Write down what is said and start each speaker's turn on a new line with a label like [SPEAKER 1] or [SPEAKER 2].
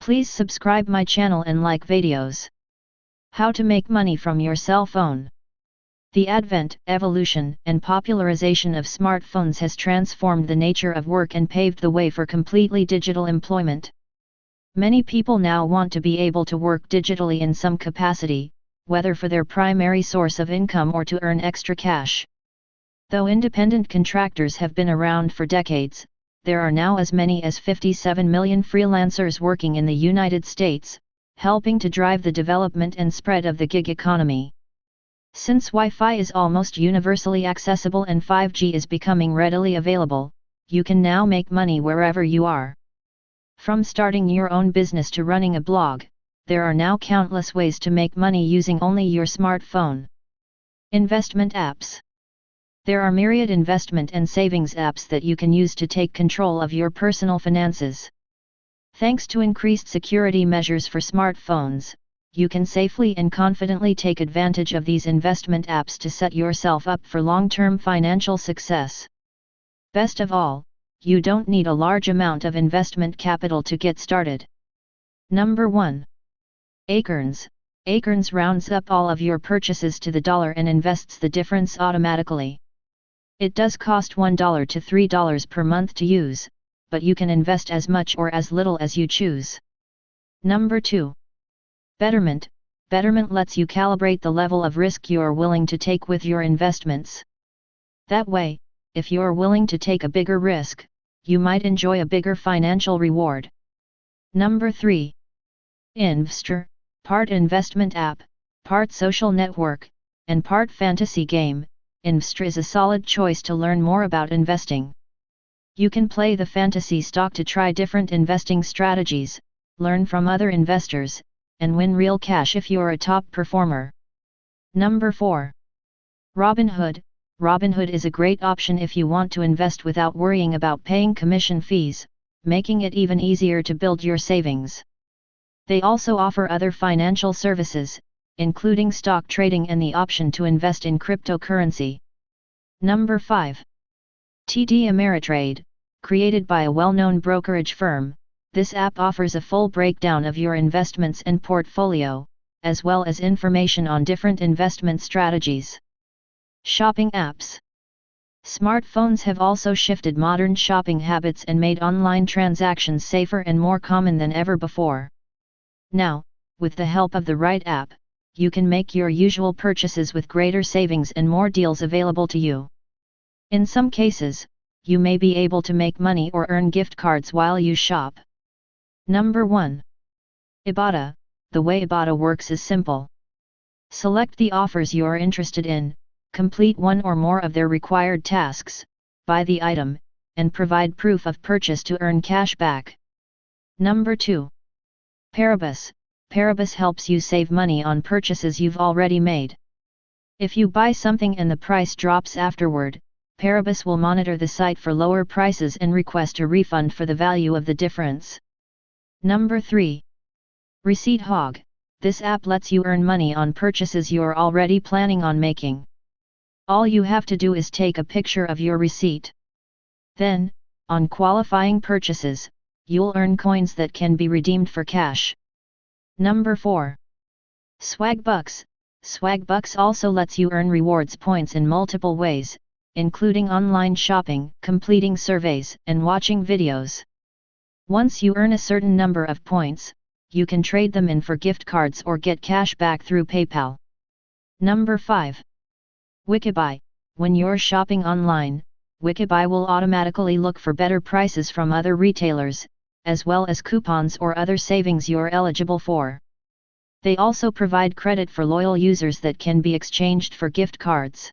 [SPEAKER 1] Please subscribe my channel and like videos. How to make money from your cell phone. The advent, evolution, and popularization of smartphones has transformed the nature of work and paved the way for completely digital employment. Many people now want to be able to work digitally in some capacity, whether for their primary source of income or to earn extra cash. Though independent contractors have been around for decades, there are now as many as 57 million freelancers working in the United States, helping to drive the development and spread of the gig economy. Since Wi-Fi is almost universally accessible and 5G is becoming readily available, you can now make money wherever you are. From starting your own business to running a blog, there are now countless ways to make money using only your smartphone. Investment apps. There are myriad investment and savings apps that you can use to take control of your personal finances. Thanks to increased security measures for smartphones, you can safely and confidently take advantage of these investment apps to set yourself up for long-term financial success. Best of all, you don't need a large amount of investment capital to get started. Number 1. Acorns. Acorns rounds up all of your purchases to the dollar and invests the difference automatically. It does cost $1 to $3 per month to use, but you can invest as much or as little as you choose. Number 2. Betterment. Betterment lets you calibrate the level of risk you're willing to take with your investments. That way, if you're willing to take a bigger risk, you might enjoy a bigger financial reward. Number 3. Investr. Part investment app, part social network, and part fantasy game, Investr is a solid choice to learn more about investing. You can play the fantasy stock to try different investing strategies, learn from other investors, and win real cash if you're a top performer. Number 4. Robinhood. Robinhood is a great option if you want to invest without worrying about paying commission fees, making it even easier to build your savings. They also offer other financial services, including stock trading and the option to invest in cryptocurrency. Number 5. TD Ameritrade. Created by a well-known brokerage firm, this app offers a full breakdown of your investments and portfolio, as well as information on different investment strategies. Shopping apps. Smartphones have also shifted modern shopping habits and made online transactions safer and more common than ever before. Now, with the help of the right app, you can make your usual purchases with greater savings and more deals available to you. In some cases, you may be able to make money or earn gift cards while you shop. Number 1. Ibotta. The way Ibotta works is simple. Select the offers you are interested in, complete one or more of their required tasks, buy the item, and provide proof of purchase to earn cash back. Number 2. Paribus. Paribus helps you save money on purchases you've already made. If you buy something and the price drops afterward, Paribus will monitor the site for lower prices and request a refund for the value of the difference. Number 3. Receipt Hog. This app lets you earn money on purchases you're already planning on making. All you have to do is take a picture of your receipt. Then, on qualifying purchases, you'll earn coins that can be redeemed for cash. Number 4. Swagbucks. Swagbucks also lets you earn rewards points in multiple ways, including online shopping, completing surveys, and watching videos. Once you earn a certain number of points, you can trade them in for gift cards or get cash back through PayPal. Number 5. Wikibuy. When you're shopping online, Wikibuy will automatically look for better prices from other retailers, as well as coupons or other savings you're eligible for. They also provide credit for loyal users that can be exchanged for gift cards.